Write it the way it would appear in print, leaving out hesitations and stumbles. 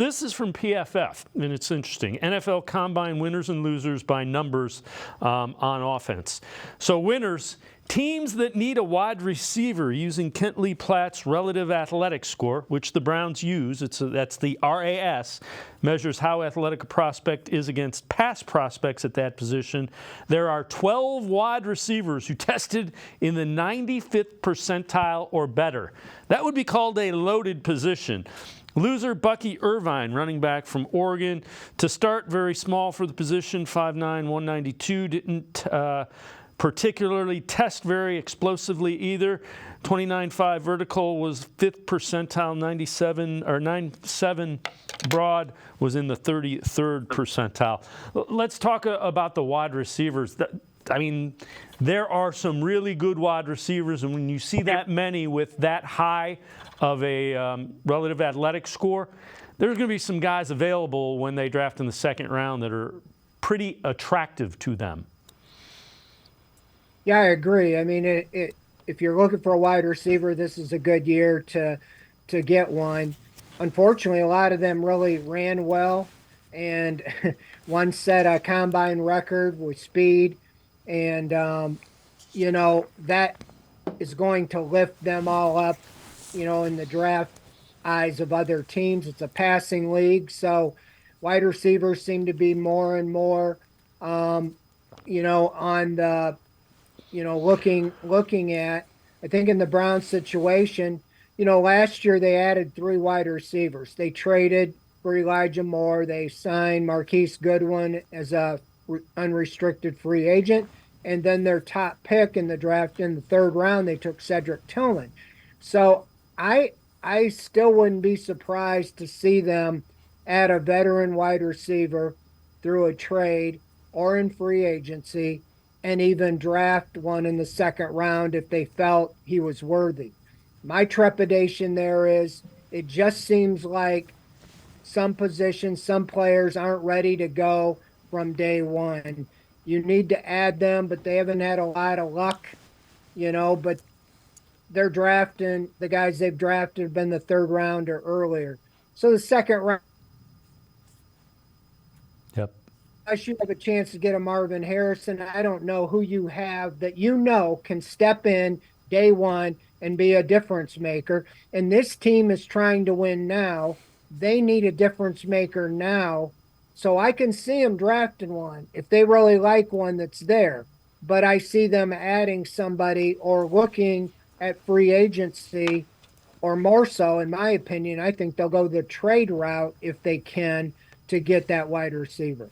This is from PFF, and it's interesting. NFL Combine winners and losers by numbers on offense. So winners, teams that need a wide receiver using Kent Lee Platt's relative athletic score, which the Browns use. That's the RAS, measures how athletic a prospect is against past prospects at that position. There are 12 wide receivers who tested in the 95th percentile or better. That would be called a loaded position. Loser, Bucky Irvine, running back from Oregon. To start, very small for the position, 5'9", 192. Didn't particularly test very explosively either. 29.5 vertical was 5th percentile, 97 broad was in the 33rd percentile. Let's talk about the wide receivers. I mean, there are some really good wide receivers, and when you see that many with that high of a relative athletic score, there's going to be some guys available when they draft in the second round that are pretty attractive to them. Yeah, I agree. I mean, if you're looking for a wide receiver, this is a good year to get one. Unfortunately, a lot of them really ran well, and one set a combine record with speed, and that is going to lift them all up, in the draft eyes of other teams. It's a passing league, so wide receivers seem to be more and more, on the looking at. I think in the Browns situation, last year they added 3 wide receivers. They traded for Elijah Moore. They signed Marquise Goodwin as a unrestricted free agent. And then their top pick in the draft in the 3rd round, they took Cedric Tillman. So I still wouldn't be surprised to see them add a veteran wide receiver through a trade or in free agency, and even draft one in the 2nd round if they felt he was worthy. My trepidation there is it just seems like some positions, some players aren't ready to go from day one. You need to add them, but they haven't had a lot of luck, but they're drafting, the guys they've drafted have been the 3rd round or earlier. So the 2nd round, unless you have a chance to get a Marvin Harrison, I don't know who you have that can step in day one and be a difference maker. And this team is trying to win now. They need a difference maker now. So I can see them drafting one if they really like one that's there. But I see them adding somebody or looking at free agency, or more so, in my opinion, I think they'll go the trade route if they can, to get that wide receiver.